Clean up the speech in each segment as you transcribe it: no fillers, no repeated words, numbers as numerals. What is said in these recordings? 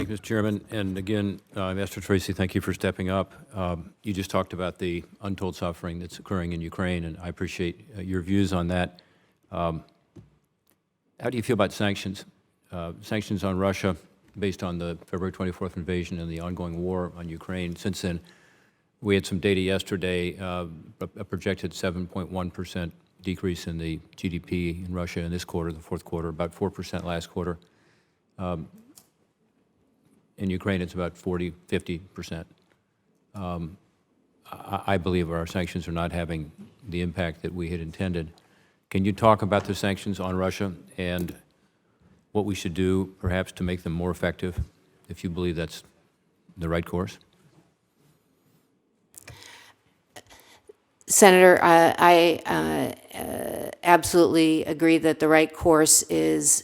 Thank you, Mr. Chairman. And again, Ambassador Tracy, thank you for stepping up. You just talked about the untold suffering that's occurring in Ukraine, and I appreciate your views on that. How do you feel about sanctions? Sanctions on Russia based on the February 24th invasion and the ongoing war on Ukraine. Since then, we had some data yesterday, a projected 7.1% decrease in the GDP in Russia in this quarter, the fourth quarter, about 4% last quarter. In Ukraine, it's about 40, 50%. I believe our sanctions are not having the impact that we had intended. Can you talk about the sanctions on Russia and what we should do, perhaps, to make them more effective, if you believe that's the right course? Senator, I absolutely agree that the right course is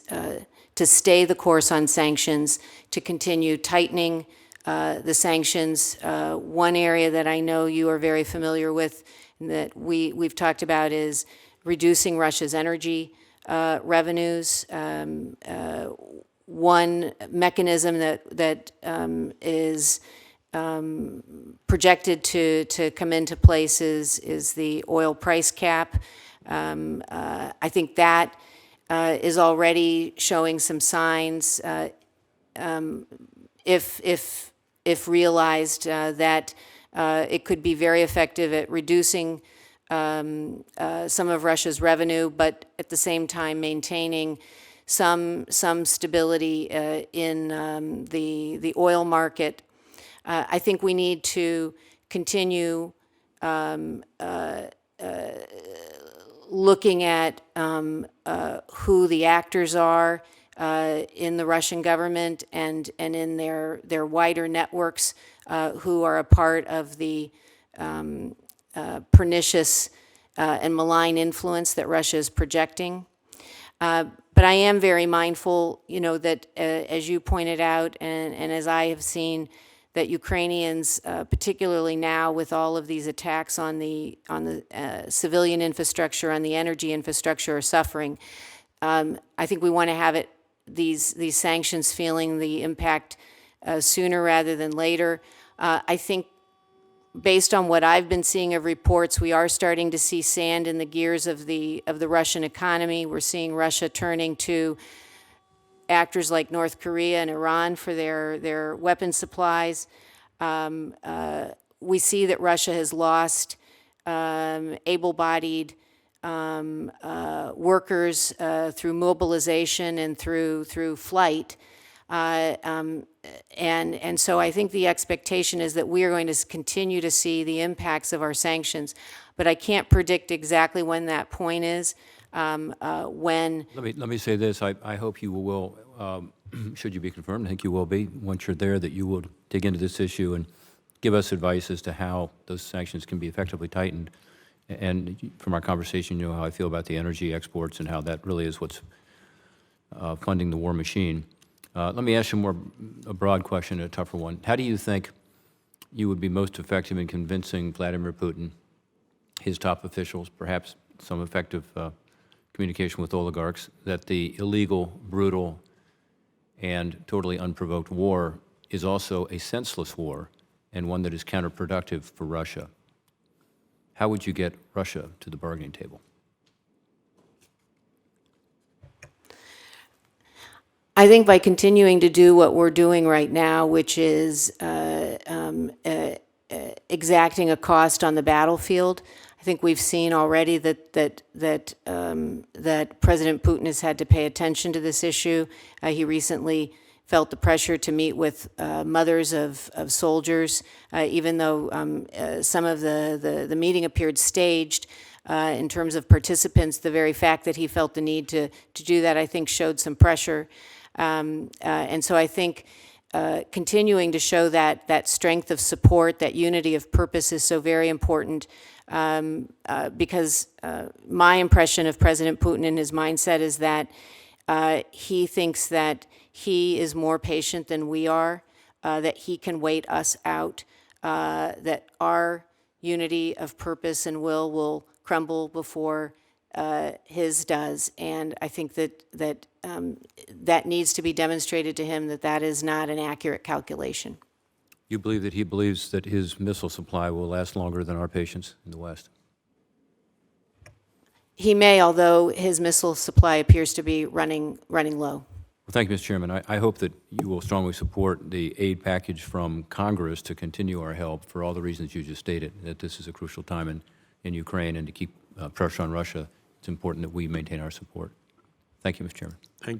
to stay the course on sanctions, to continue tightening the sanctions. One area that I know you are very familiar with and that we've talked about is reducing Russia's energy revenues. One mechanism that is projected to come into place is the oil price cap. I think that is already showing some signs, if realized, that it could be very effective at reducing some of Russia's revenue, but at the same time maintaining some stability in the oil market. I think we need to continue looking at who the actors are in the Russian government and in their wider networks who are a part of the pernicious and malign influence that Russia is projecting. But I am very mindful, that as you pointed out, and as I have seen, that Ukrainians, particularly now with all of these attacks on the civilian infrastructure, on the energy infrastructure, are suffering. I think we want to have these sanctions feeling the impact sooner rather than later. I think based on what I've been seeing of reports, we are starting to see sand in the gears of the Russian economy. We're seeing Russia turning to actors like North Korea and Iran for their weapon supplies. We see that Russia has lost able-bodied workers through mobilization and through flight. And so I think the expectation is that we are going to continue to see the impacts of our sanctions, but I can't predict exactly when that point is. Let me say this. I hope you will, should you be confirmed, I think you will be, once you're there, that you will dig into this issue and give us advice as to how those sanctions can be effectively tightened. And from our conversation, you know how I feel about the energy exports and how that really is what's funding the war machine. Let me ask you a broad question, a tougher one. How do you think you would be most effective in convincing Vladimir Putin, his top officials, perhaps some effective communication with oligarchs, that the illegal, brutal, and totally unprovoked war is also a senseless war and one that is counterproductive for Russia? How would you get Russia to the bargaining table? I think by continuing to do what we're doing right now, which is exacting a cost on the battlefield. I think we've seen already that President Putin has had to pay attention to this issue. He recently felt the pressure to meet with mothers of soldiers, even though some of the meeting appeared staged. In terms of participants, the very fact that he felt the need to do that, I think, showed some pressure. And so I think continuing to show that strength of support, that unity of purpose is so very important, because my impression of President Putin and his mindset is that he thinks that he is more patient than we are, that he can wait us out, that our unity of purpose and will crumble before his does. And I think that needs to be demonstrated to him that that is not an accurate calculation. You believe that he believes that his missile supply will last longer than our patients in the West? He may, although his missile supply appears to be running low. Well, thank you, Mr. Chairman. I hope that you will strongly support the aid package from Congress to continue our help for all the reasons you just stated, that this is a crucial time in Ukraine, and to keep pressure on Russia, it's important that we maintain our support. Thank you, Mr. Chairman. Thank you.